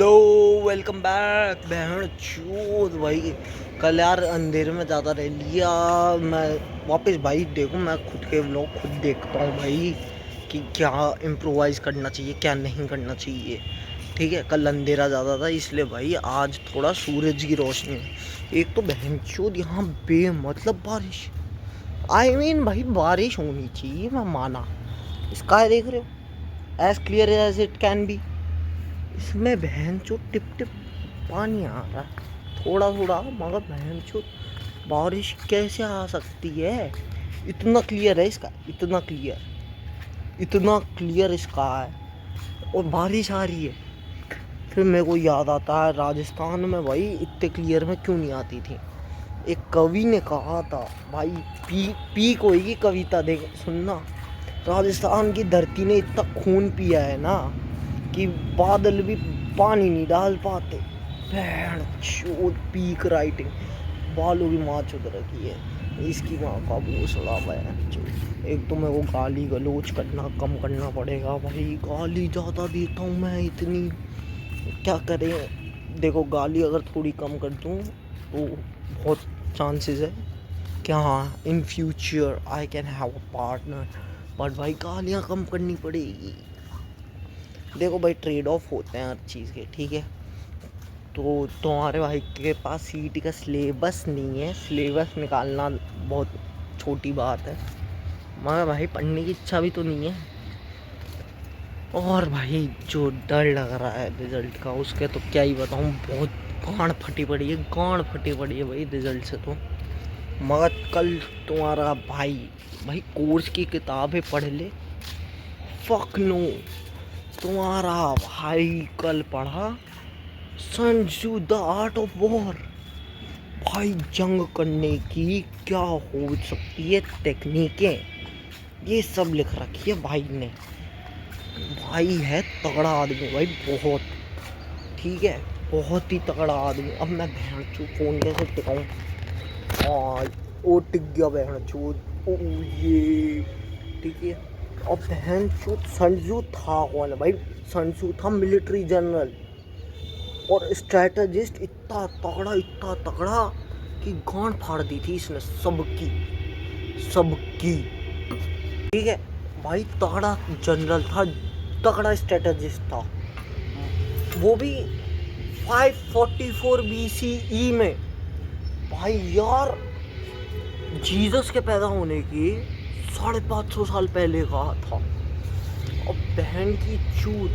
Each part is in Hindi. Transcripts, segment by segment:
Hello, welcome back. बहन चूत भाई, कल यार अंधेरे में ज़्यादा रह लिया मैं। वापस भाई देखो, मैं खुद के व्लॉग खुद देखता हूँ भाई कि क्या इम्प्रोवाइज करना चाहिए, क्या नहीं करना चाहिए। ठीक है, कल अंधेरा ज़्यादा था इसलिए भाई आज थोड़ा सूरज की रोशनी है। एक तो बहन चूत यहाँ बेमतलब बारिश, आई मीन भाई बारिश होनी चाहिए, मैं माना। स्काई देख रहे हो, as clear as it can be. इसमें बहनचोद टिप टिप पानी आ रहा है थोड़ा थोड़ा, मगर बहनचोद बारिश कैसे आ सकती है? इतना क्लियर है इसका, इतना क्लियर इसका है और बारिश आ रही है। फिर मेरे को याद आता है राजस्थान में भाई इतने क्लियर में क्यों नहीं आती थी। एक कवि ने कहा था भाई, पी कोई की कविता देख सुनना। राजस्थान की धरती ने इतना खून पिया है ना कि बादल भी पानी नहीं डाल पाते। भैंड चोद पीक राइटिंग, बालों की माँ चुद रखी है इसकी माँ का भूसड़ा। भैंड एक तो मेरे को गाली गलोच करना कम करना पड़ेगा भाई, गाली ज़्यादा देता हूँ मैं इतनी, क्या करें। देखो गाली अगर थोड़ी कम कर दूँ तो बहुत चांसेस है कि हाँ in future I can have a partner, but भाई गालियाँ कम करनी पड़ेगी। देखो भाई ट्रेड ऑफ होते हैं हर चीज़ के, ठीक है। तो तुम्हारे भाई के पास सीटी का सिलेबस नहीं है, सिलेबस निकालना बहुत छोटी बात है, मगर भाई पढ़ने की इच्छा भी तो नहीं है। और भाई जो डर लग रहा है रिजल्ट का, उसके तो क्या ही बताऊँ, बहुत गांड फटी पड़ी है, गांड फटी पड़ी है भाई रिजल्ट से तो। मगर कल तुम्हारा भाई भाई कोर्स की किताबें पढ़ ले। फक नो, तुम्हारा भाई कल पढ़ा सन तzu द आर्ट ऑफ वॉर। भाई जंग करने की क्या हो सकती है टेक्निकें, ये सब लिख रखी है भाई ने। भाई है तगड़ा आदमी भाई, बहुत, ठीक है, बहुत ही तगड़ा आदमी। अब मैं बहन चू फोन कैसे टिकाऊँ? और ओ टिक गया बहन चू, ओ ये ठीक है। और बहन चू सन तzu था कौन है भाई? सन तzu था मिलिट्री जनरल और स्ट्रैटेजिस्ट, इतना तगड़ा कि गांड फाड़ दी थी इसने सबकी। ठीक है भाई, तगड़ा जनरल था, तगड़ा स्ट्रैटेजिस्ट था, वो भी 544 BCE में। भाई यार जीसस के पैदा होने की 550 साल पहले का था। और बहन की चूत,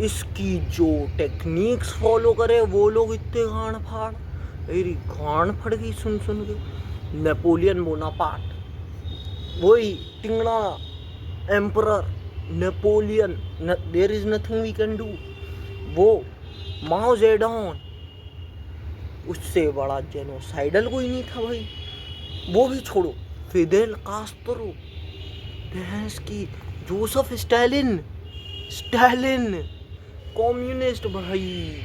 इसकी जो टेक्निक्स फॉलो करे वो लोग इतने गांड फाड़, मेरी गांड फट गई सुन के। नेपोलियन बोनापार्ट, वही टिंगड़ा emperor Napoleon, there is nothing we can do. वो माओ जेडोन, उससे बड़ा जेनोसाइडल कोई नहीं था भाई। वो भी छोड़ो, फिदेल कास्त्रो, भैंस की जोसेफ स्टालिन कम्युनिस्ट भाई।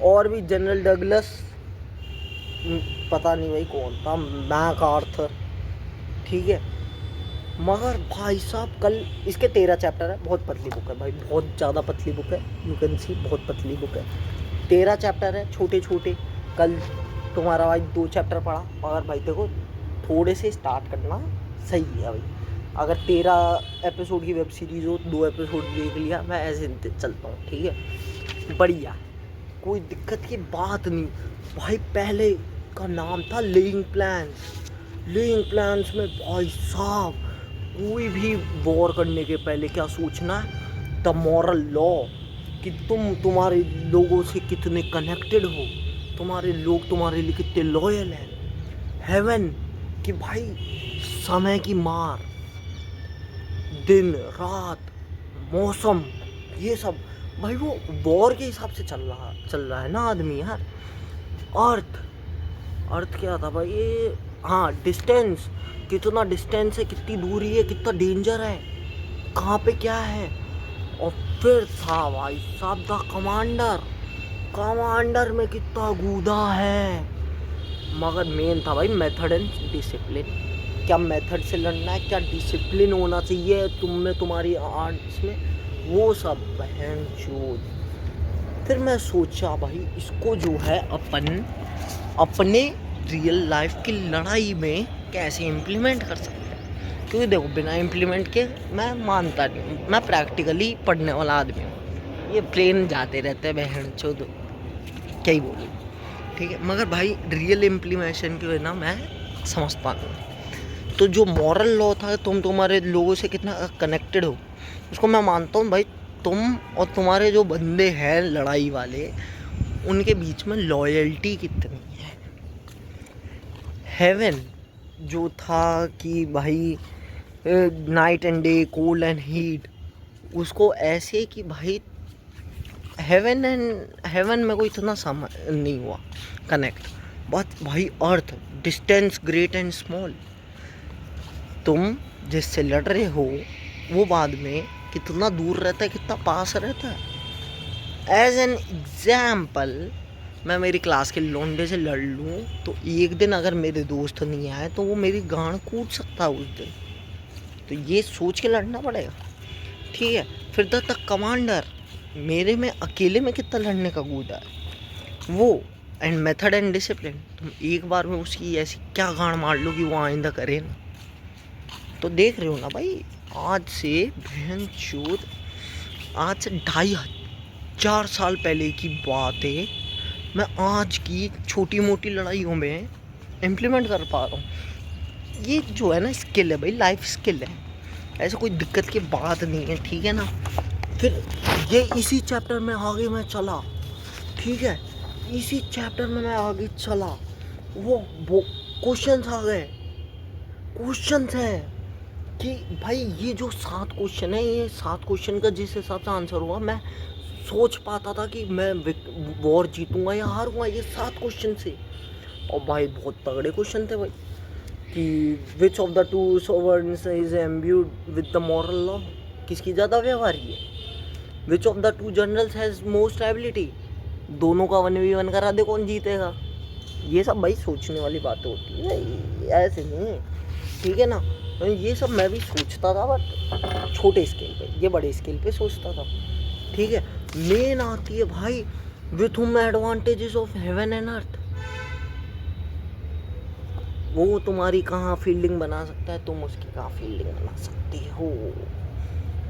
और भी जनरल डगलस, पता नहीं भाई कौन था, मैक आर्थर, ठीक है। मगर भाई साहब कल इसके 13 चैप्टर है, बहुत पतली बुक है भाई, बहुत ज़्यादा पतली बुक है, यू कैन सी, बहुत पतली बुक है। 13 चैप्टर है छोटे छोटे। कल तुम्हारा भाई 2 चैप्टर पढ़ा, मगर भाई देखो थोड़े से स्टार्ट करना सही है भाई। अगर 13 एपिसोड की वेब सीरीज़ हो, 2 एपिसोड देख लिया, मैं ऐसे चलता हूँ, ठीक है, बढ़िया, कोई दिक्कत की बात नहीं भाई। पहले का नाम था लेइंग प्लान्स में भाई साहब कोई भी वॉर करने के पहले क्या सोचना है, द मॉरल लॉ, कि तुम तुम्हारे लोगों से कितने कनेक्टेड हो, तुम्हारे लोग तुम्हारे लिए कितने लॉयल हैं। हेवन, कि भाई समय की मार, दिन रात, मौसम, ये सब भाई वो वॉर के हिसाब से चल रहा है ना आदमी यार। अर्थ क्या था भाई ये, हाँ डिस्टेंस, कितना डिस्टेंस है, कितनी दूरी है, कितना डेंजर है, कहाँ पे क्या है। और फिर था भाई साहब द कमांडर में कितना गूदा है। मगर मेन था भाई मेथड एंड डिसिप्लिन, क्या मेथड से लड़ना है, क्या डिसिप्लिन होना चाहिए तुम में, तुम्हारी आर्ट्स में, वो सब बहन चोद। फिर मैं सोचा भाई इसको जो है अपन अपने रियल लाइफ की लड़ाई में कैसे इम्प्लीमेंट कर सकते हैं। क्योंकि देखो बिना इम्प्लीमेंट के मैं मानता नहीं हूँ, मैं प्रैक्टिकली पढ़ने वाला आदमी हूँ। ये प्लेन जाते रहते हैं बहन चोद, क्या ही बोलूँ, ठीक है। मगर भाई रियल इम्प्लीमेशन की वजह मैं समझता नहीं। तो जो मॉरल लॉ था, तुम्हारे लोगों से कितना कनेक्टेड हो, उसको मैं मानता हूँ भाई। तुम और तुम्हारे जो बंदे हैं लड़ाई वाले, उनके बीच में लॉयल्टी कितनी है। हेवन जो था कि भाई night and day, cold and heat, उसको ऐसे कि भाई हेवन में कोई इतना समझ नहीं हुआ कनेक्ट। बट भाई अर्थ, डिस्टेंस ग्रेट एंड स्मॉल, तुम जिससे लड़ रहे हो वो बाद में कितना दूर रहता है, कितना पास रहता है। एज एन एग्जाम्पल, मैं मेरी क्लास के लौंडे से लड़ लूँ तो एक दिन अगर मेरे दोस्त नहीं आए तो वो मेरी गांड कूट सकता है उस दिन। तो ये सोच के लड़ना पड़ेगा, ठीक है। फिर द कमांडर, मेरे में अकेले में कितना लड़ने का कूदा है वो। एंड मेथड एंड डिसिप्लिन, तुम एक बार में उसकी ऐसी क्या गांड मार लो कि वो आइंदा करे ना। तो देख रहे हो ना भाई, आज से बहन चोद, आज से 2500 साल पहले की बात है, मैं आज की छोटी मोटी लड़ाइयों में इम्प्लीमेंट कर पा रहा हूँ। ये जो है ना स्किल है भाई, लाइफ स्किल है, ऐसा कोई दिक्कत की बात नहीं है, ठीक है ना। फिर ये इसी चैप्टर में आगे मैं चला, ठीक है, इसी चैप्टर में मैं आगे चला, वो क्वेश्चंस आ गए। क्वेश्चंस है कि भाई ये जो 7 क्वेश्चन है, ये 7 क्वेश्चन का जिस हिसाब से आंसर हुआ, मैं सोच पाता था कि मैं वॉर जीतूंगा या हारूंगा ये 7 क्वेश्चन से। और भाई बहुत तगड़े क्वेश्चन थे भाई, कि which of the two sovereigns is imbued with the moral law, किसकी ज़्यादा व्यवहारी है। Which of the two generals has most ability, दोनों का 1v1 करा दे कौन जीतेगा। ये सब भाई सोचने वाली बातें होती है, ऐसे नहीं, ठीक है ना। तो ये सब मैं भी सोचता था, बट छोटे स्केल पे, ये बड़े स्केल पे सोचता था, ठीक है। मेन आती है भाई, with whom advantages of heaven and earth, वो तुम्हारी कहाँ फील्डिंग बना सकता है, तुम उसकी कहाँ फील्डिंग बना सकते हो,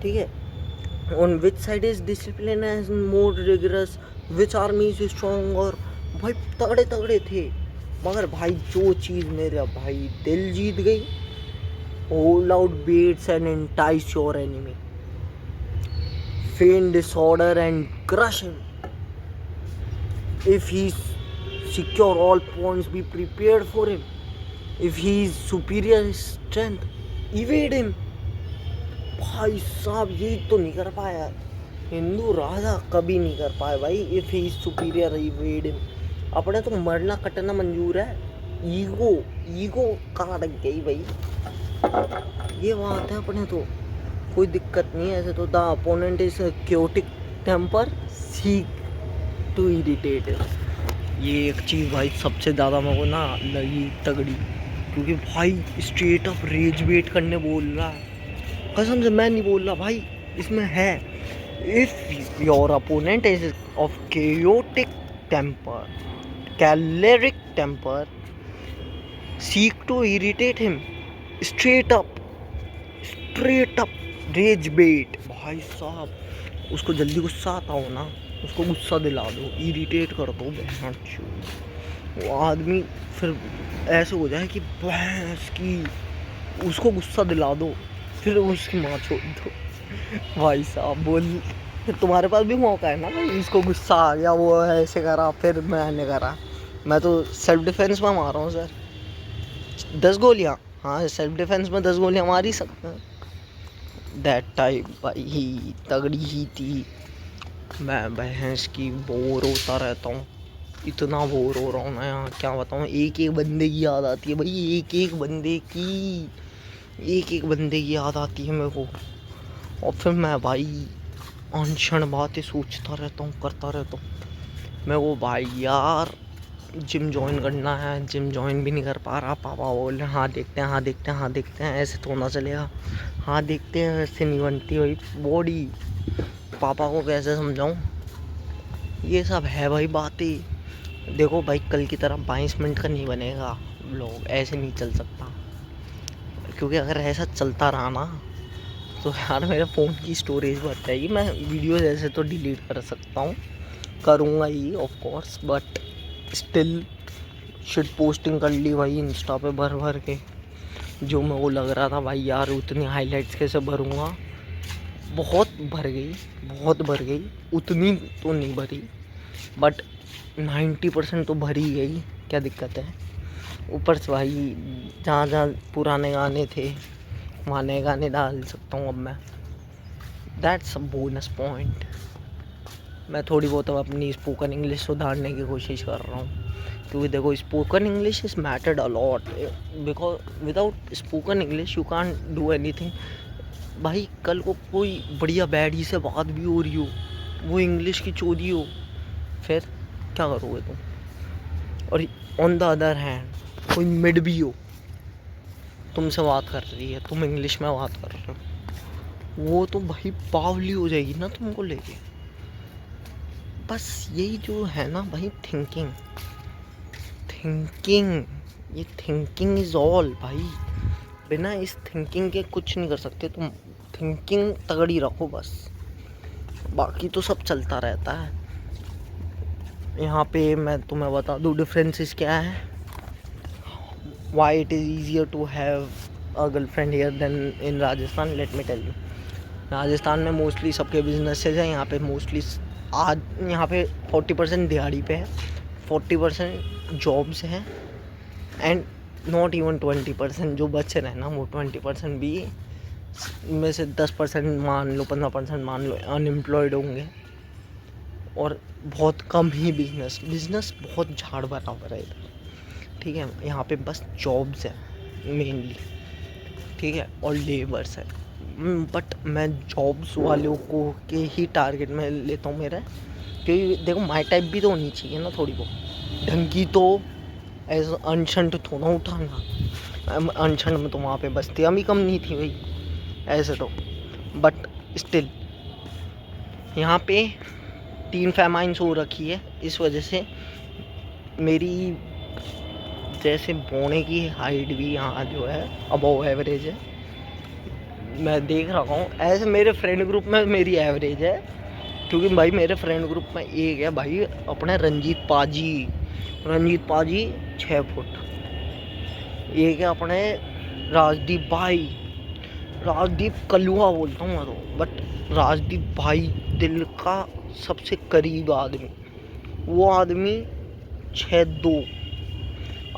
ठीक है। On which side is discipline as more rigorous, which army is strong, और भाई तगड़े तगड़े थे। मगर भाई जो चीज़ मेरा भाई दिल जीत गई, hold out baits and entice your enemy, feign disorder and crush him. If he's secure, all points be prepared for him. If he is superior strength, evade him. भाई साहब ये तो नहीं कर पाया हिंदू राजा, कभी नहीं कर पाए भाई। If he is superior, evade him। अपने तो मरना कटना मंजूर है, ईगो काट गई भाई, ये बात है। अपने तो कोई दिक्कत नहीं है ऐसे तो। The opponent is chaotic temper, seek to irritate. ये एक चीज़ भाई सबसे ज़्यादा मेरे को ना लगी तगड़ी, क्योंकि भाई स्ट्रेट अप रेज वेट करने बोल रहा है, कसम से मैं नहीं बोल रहा भाई, इसमें है। If your opponent is of chaotic temper, choleric temper, seek to irritate him, straight up rage bait. भाई साहब उसको जल्दी गुस्सा आता हो ना, उसको गुस्सा दिला दो, इरिटेट कर दो बहन चोद। वो आदमी फिर ऐसे हो जाए कि भैंस की, उसको गुस्सा दिला दो, फिर उसकी माँ छोड़ दो। भाई साहब बोल, तुम्हारे पास भी मौका है ना भाई, इसको गुस्सा आ गया, वो ऐसे करा, फिर मैंने करा, मैं तो सेल्फ डिफेंस में मार रहा हूँ सर, 10 गोलियाँ, हाँ सेल्फ डिफेंस में 10 गोलियाँ मार ही सकते हैं। दैट टाइप भाई ही तगड़ी ही थी। मैं भैंस की बोर होता रहता हूँ, इतना बोर हो रहा हूँ ना यहाँ, क्या बताऊँ। एक एक बंदे की याद आती है भाई, एक एक बंदे की याद आती है मेरे को। और फिर मैं भाई अनशन बातें सोचता रहता हूँ, करता रहता हूँ। मैं वो भाई यार जिम ज्वाइन करना है, जिम ज्वाइन भी नहीं कर पा रहा। पापा बोल रहे हाँ देखते हैं, ऐसे तो ना चलेगा, हाँ देखते हैं, ऐसे नहीं बनती भाई बॉडी। पापा को कैसे समझाऊं, ये सब है भाई बातें। देखो भाई, कल की तरह 22 मिनट का नहीं बनेगा व्लॉग, ऐसे नहीं चल सकता, क्योंकि अगर ऐसा चलता रहा ना तो यार मेरे फ़ोन की स्टोरेज बढ़ जाएगी। मैं वीडियोस ऐसे तो डिलीट कर सकता हूँ, करूँगा ही of course, but still shit posting कर ली भाई इंस्टा पे भर भर के। जो मैं वो लग रहा था भाई यार उतनी हाइलाइट्स कैसे भरूँगा, बहुत भर गई, बहुत भर गई। उतनी तो नहीं भरी बट 90% तो भर ही गई। क्या दिक्कत है? ऊपर से भाई जहाँ जहाँ पुराने गाने थे वहाँ नए गाने डाल सकता हूँ अब मैं। That's a bonus point. मैं थोड़ी बहुत अब अपनी स्पोकन इंग्लिश सुधारने की कोशिश कर रहा हूँ, क्योंकि देखो spoken English is mattered a lot, because without spoken English you can't do anything. भाई कल को कोई बढ़िया बैडी से बात भी हो रही हो, वो इंग्लिश की चोरी हो, फिर क्या करोगे तुम? और ऑन द अदर हैंड कोई मिड भी हो, तुमसे बात कर रही है, तुम इंग्लिश में बात कर रहे हो, वो तो भाई पावली हो जाएगी ना तुमको लेके। बस यही जो है ना भाई, थिंकिंग थिंकिंग, ये थिंकिंग इज़ ऑल भाई। बिना इस थिंकिंग के कुछ नहीं कर सकते तुम। थिंकिंग तगड़ी रखो बस, बाकी तो सब चलता रहता है। यहाँ पे मैं तुम्हें बता दूँ डिफरेंसेस क्या है। Why it is easier to have a girlfriend here than in Rajasthan, let me tell you. Rajasthan में मोस्टली सबके बिजनेसेस हैं, यहाँ पे मोस्टली आज यहाँ पे 40% दिहाड़ी पे है, 40% जॉब्स हैं, एंड नॉट इवन 20% जो बचे रहे ना, वो 20% भी में से 10% मान लो, 15% मान लो अनएम्प्लॉयड होंगे, और बहुत कम ही बिजनेस बहुत झाड़ बराबर है इधर। ठीक है, यहाँ पे बस जॉब्स है मेनली, ठीक है, और लेबर्स है। बट मैं जॉब्स वालों को के ही टारगेट में लेता हूँ मेरा, क्योंकि देखो माई टाइप भी तो होनी चाहिए ना थोड़ी बहुत ढंग की, तो एज अनशंट थोड़ा उठाना। अनशंट में तो वहाँ पे बस्तियाँ भी कम नहीं थी भाई ऐसे तो, बट स्टिल यहाँ पे 3 फेमाइंस हो रखी है, इस वजह से मेरी जैसे बोने की हाइट भी यहाँ जो है अबव एवरेज है। मैं देख रहा हूँ ऐसे मेरे फ्रेंड ग्रुप में मेरी एवरेज है, क्योंकि भाई मेरे फ्रेंड ग्रुप में एक है भाई अपने रंजीत पाजी 6 फुट। एक है अपने राजदीप भाई, राजदीप कलुआ बोलता हूँ मैं तो, बट राजदीप भाई दिल का सबसे करीब आदमी, वो आदमी 6'2"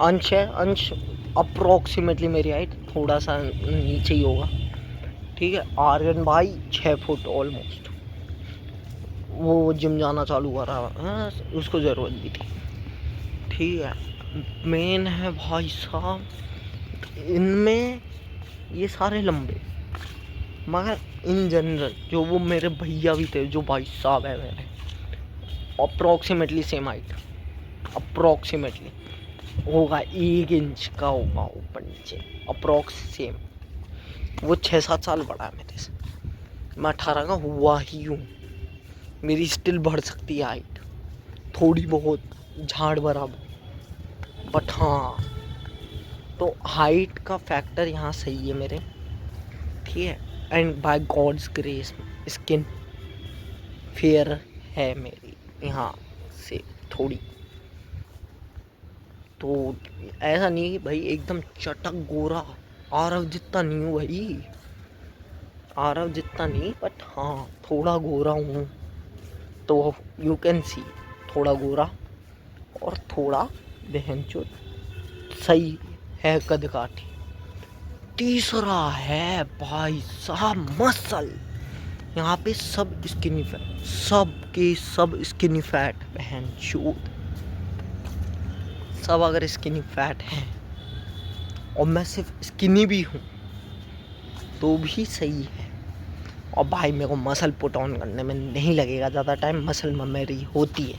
अंश है। अंश अप्रोक्सीमेटली मेरी हाइट थोड़ा सा नीचे ही होगा, ठीक है। आर्यन भाई 6 फुट ऑलमोस्ट, वो जिम जाना चालू कर रहा है, हाँ, उसको ज़रूरत भी थी, ठीक है। मेन है भाई साहब इनमें ये सारे लंबे, मगर इन जनरल जो वो मेरे भैया भी थे, जो भाई साहब है मेरे, अप्रोक्सीमेटली सेम हाइट, अप्रोक्सीमेटली होगा 1 इंच का होगा ऊपर नीचे, अप्रोक्स सेम। वो 6-7 साल बड़ा है मेरे से, मैं 18 का हुआ ही हूँ, मेरी स्टिल बढ़ सकती है हाइट थोड़ी बहुत, झाड़ बराबर, बट हाँ, तो हाइट का फैक्टर यहाँ सही है मेरे, ठीक है। And by God's grace skin fair है मेरी यहाँ से थोड़ी, तो ऐसा नहीं कि भाई एकदम चटक गोरा, आरव जितना नहीं हूँ भाई, आरव जितना नहीं, बट हाँ थोड़ा गोरा हूँ, तो यू कैन सी थोड़ा गोरा और थोड़ा बहनचोद सही है कद काठी। तीसरा है भाई साहब मसल, यहाँ पे सब स्किनी फैट, सब के सब स्किनी फैट बहनचोद, सब अगर स्किनी फैट हैं और मैं सिर्फ स्किनी भी हूँ तो भी सही है। और भाई मेरे को मसल पुट ऑन करने में नहीं लगेगा ज़्यादा टाइम, मसल मेमोरी होती है।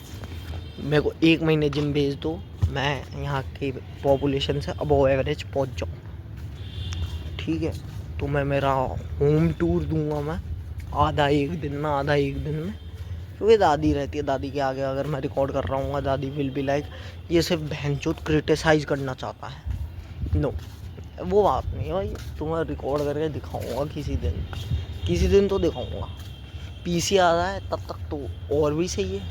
मेरे को 1 महीने जिम भेज दो, मैं यहाँ की पॉपुलेशन से अबव एवरेज पहुँच जाऊँ, ठीक है। तो मैं मेरा होम टूर दूंगा मैं, आधा एक दिन में क्योंकि दादी रहती है, दादी के आगे अगर मैं रिकॉर्ड कर रहा हूँ दादी विल बी लाइक ये सिर्फ बहनचोद क्रिटिसाइज़ करना चाहता है। नो, वो बात नहीं है भाई, तुम्हें रिकॉर्ड करके दिखाऊंगा किसी दिन तो दिखाऊंगा। पीसी आ रहा है तब तक तो और भी सही है,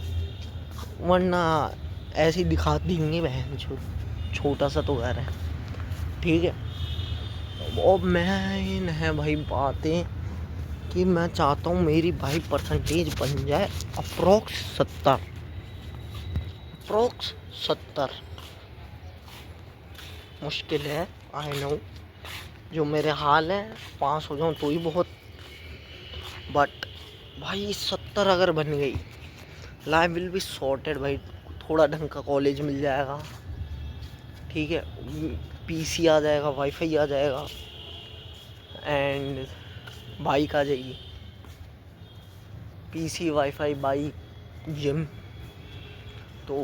वरना ऐसे ही दिखा देंगे बहनचोद, छोटा सा तो घर है, ठीक है। और मेन है भाई बातें कि मैं चाहता हूँ मेरी भाई परसेंटेज बन जाए अप्रोक्स 70। मुश्किल है, आई नो, जो मेरे हाल है, पास हो जाऊँ तो ही बहुत, बट भाई 70 अगर बन गई लाइफ विल बी सॉर्टेड भाई। थोड़ा ढंग का कॉलेज मिल जाएगा, ठीक है, पीसी आ जाएगा, वाईफाई आ जाएगा, एंड बाइक आ जाएगी। पीसी, वाईफाई, बाइक, जिम, तो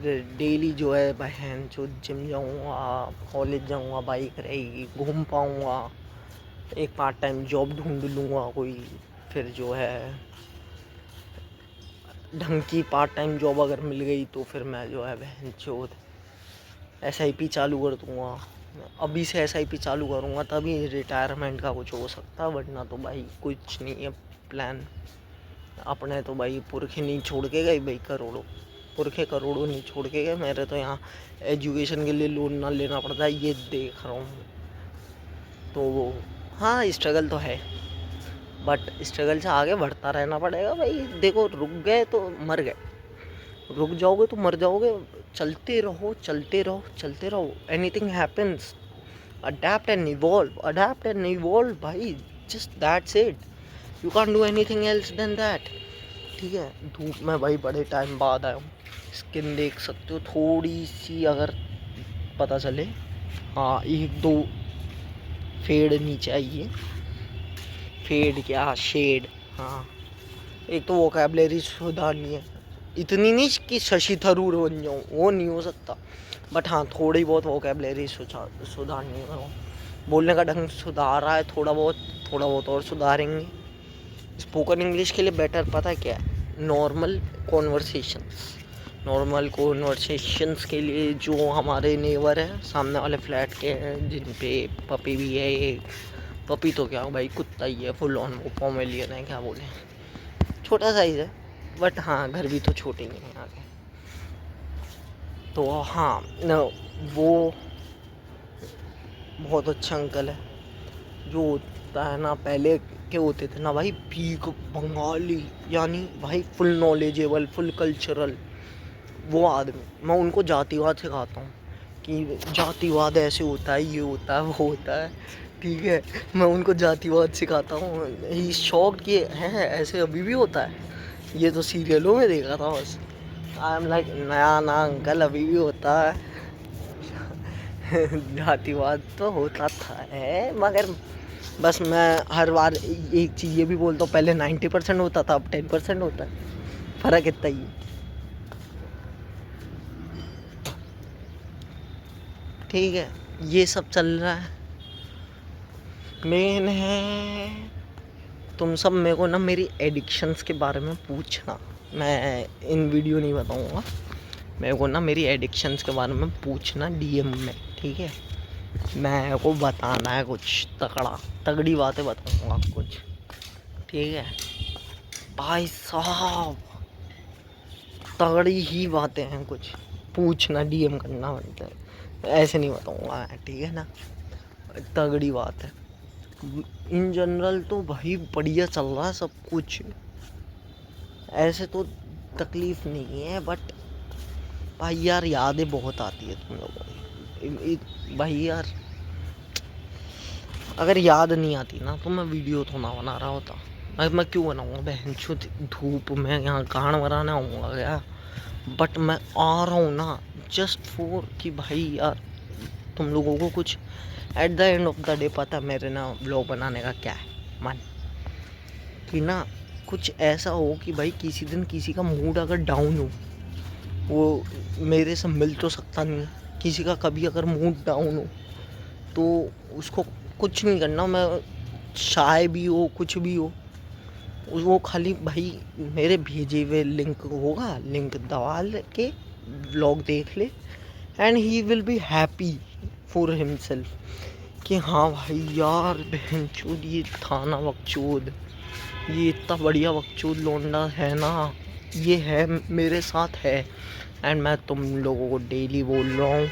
डेली जो है बहन जो जिम जाऊँगा, कॉलेज जाऊँगा, बाइक रहेगी, घूम पाऊँगा, एक पार्ट टाइम जॉब ढूंढ लूँगा कोई, फिर जो है ढंग की पार्ट टाइम जॉब अगर मिल गई तो फिर मैं जो है बहन चोद SIP चालू कर दूँगा। अभी से SIP चालू करूँगा तभी रिटायरमेंट का कुछ हो सकता है, वरना तो भाई कुछ नहीं है प्लान। अपने तो भाई पुरखे नहीं छोड़ के गए भाई, करोड़ों नहीं छोड़ के गए। मेरे तो यहाँ एजुकेशन के लिए लोन ना लेना पड़ता है, ये देख रहा हूँ। तो हाँ, स्ट्रगल तो है, बट स्ट्रगल से आगे बढ़ता रहना पड़ेगा भाई। देखो, रुक गए तो मर गए, रुक जाओगे तो मर जाओगे। चलते रहो, anything happens. Adapt and evolve भाई, just that's it, you can do anything else than that, ठीक है। धूप में भाई बड़े टाइम बाद आया हूँ, स्किन देख सकते हो थोड़ी सी अगर पता चले, हाँ 1-2 फेड नीचे आई है, फेड क्या शेड, हाँ। एक तो वोकैबुलरी सुधारनी है, इतनी नहीं कि शशि थरूर बन जाऊँ, वो नहीं हो सकता, बट हाँ थोड़ी बहुत वोकैबुलरी सुधारनी है। बोलने का ढंग सुधार रहा है थोड़ा बहुत और सुधारेंगे। स्पोकन इंग्लिश के लिए बेटर पता है क्या है, नॉर्मल कॉन्वर्सेशंस के लिए जो हमारे नेबर है सामने वाले फ्लैट के हैं, जिन पे पपी भी है, एक पपी तो क्या भाई कुत्ता ही है, फुल ऑन वो पोमेलियन है, क्या बोले, छोटा साइज़ है, बट हाँ घर भी तो छोटे ही हैं आगे। तो हाँ वो बहुत अच्छा अंकल है। जो होता है ना, पहले के होते थे ना भाई भीख बंगाली, यानी भाई फुल नॉलेजेबल, फुल कल्चरल, वो आदमी, मैं उनको जातिवाद सिखाता हूँ कि जातिवाद ऐसे होता है, ये होता है, वो होता है, ठीक है। मैं उनको जातिवाद सिखाता हूँ, ही शॉक्ड कि है ऐसे अभी भी होता है, ये तो सीरियलों में देखा था बस। आई एम लाइक ना अंकल, अभी भी होता है जातिवाद तो होता था है, मगर बस मैं हर बार एक चीज़ ये भी बोलता हूँ, पहले 90% होता था, अब 10% होता है, फ़र्क इतना ही है, ठीक है। ये सब चल रहा है, मेन है तुम सब मेरे को ना मेरी एडिक्शंस के बारे में पूछना, मैं इन वीडियो नहीं बताऊँगा, मेरे को ना मेरी एडिक्शंस के बारे में पूछना DM में, ठीक है। मेरे को बताना है कुछ तगड़ी बातें बताऊँगा कुछ, ठीक है भाई साहब, तगड़ी ही बातें हैं कुछ, पूछना, DM करना बनता है, ऐसे नहीं बताऊँगा, ठीक है ना, तगड़ी बात है। इन जनरल तो भाई बढ़िया चल रहा है सब कुछ, ऐसे तो तकलीफ़ नहीं है, बट भाई यार यादें बहुत आती है तुम लोगों की भाई यार, अगर याद नहीं आती ना तो मैं वीडियो तो ना बना रहा होता, मैं क्यों बनाऊँगा बहनचोद धूप में, यहाँ गान मराने आऊँगा क्या, बट मैं आ रहा हूँ ना जस्ट फॉर कि भाई यार तुम लोगों को कुछ at the end of the day पता मेरे ना व्लॉग बनाने का क्या है मन, कि ना कुछ ऐसा हो कि भाई किसी दिन किसी का मूड अगर डाउन हो, वो मेरे से मिल तो सकता नहीं, किसी का कभी अगर मूड डाउन हो तो उसको कुछ नहीं करना, मैं शाय भी हो कुछ भी हो, वो खाली भाई मेरे भेजे हुए लिंक होगा, लिंक दबा के व्लॉग देख ले and he will be happy for himself कि हाँ भाई यार बहनचोद ये था ना बकचोद, ये इतना बढ़िया बकचोद लौंडा है ना, ये है मेरे साथ है। एंड मैं तुम लोगों को डेली बोल रहा हूँ,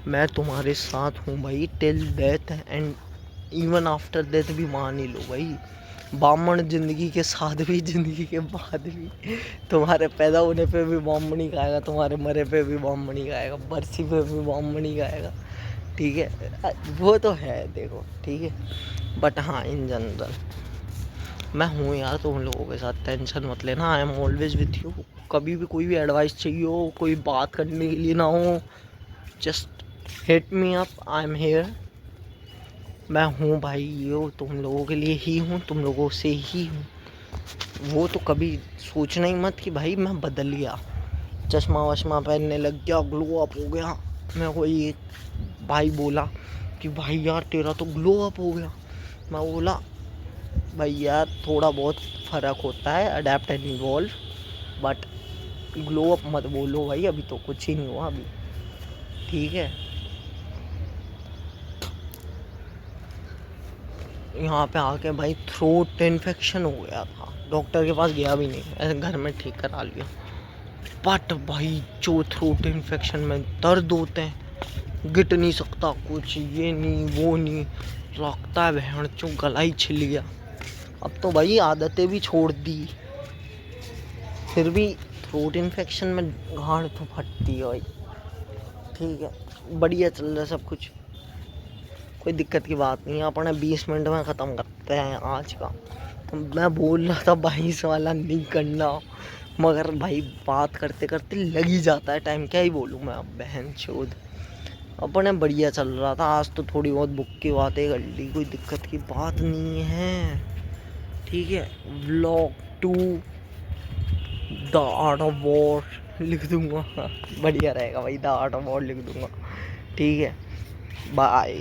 मैं तुम्हारे साथ हूँ भाई till death and even after death भी मान ही लो भाई। बामण जिंदगी के साथ भी, जिंदगी के बाद भी, तुम्हारे पैदा होने पे भी बामण ही खाएगा, तुम्हारे मरे पे भी बामण ही खाएगा, बरसी पे भी बामण ही खाएगा, ठीक है। वो तो है देखो, ठीक है। बट हाँ इन जनरल मैं हूँ यार तुम लोगों के साथ, टेंशन मत लेना, I am always with you. कभी भी कोई भी एडवाइस चाहिए हो, कोई बात करने के लिए ना हो, just hit me up, I am here. मैं हूँ भाई, ये तुम लोगों के लिए ही हूँ, तुम लोगों से ही हूँ। वो तो कभी सोचना ही मत कि भाई मैं बदल गया, चश्मा वश्मा पहनने लग गया, ग्लो अप हो गया। मैं को ये भाई बोला कि भाई यार तेरा तो ग्लो अप हो गया। मैं बोला भाई यार थोड़ा बहुत फ़र्क होता है, adapt and evolve, but glow up मत बोलो भाई, अभी तो कुछ ही नहीं हुआ अभी, ठीक है। यहाँ पे आके भाई थ्रोट इन्फेक्शन हो गया था, डॉक्टर के पास गया भी नहीं, ऐसे घर में ठीक करा लिया। बट भाई जो थ्रोट इन्फेक्शन में दर्द होते हैं, गिट नहीं सकता कुछ, ये नहीं वो नहीं, लगता है बहन चो गला ही छिल गया। अब तो भाई आदतें भी छोड़ दी, फिर भी थ्रोट इन्फेक्शन में गांड तो फटती है भाई, ठीक है। बढ़िया चल रहा है सब कुछ, कोई दिक्कत की बात नहीं है। अपने 20 मिनट में ख़त्म करते हैं आज का। तो मैं बोल रहा था 22 वाला नहीं करना, मगर भाई बात करते करते लग ही जाता है टाइम, क्या ही बोलूँ मैं अब बहन चोद। अपने बढ़िया चल रहा था, आज तो थोड़ी बहुत बुक की बातें कर ली, कोई दिक्कत की बात नहीं है, ठीक है। Vlog 2 the art of war लिख दूंगा, बढ़िया रहेगा भाई, द आर्ट ऑफ वॉर लिख दूंगा, ठीक है। बाय।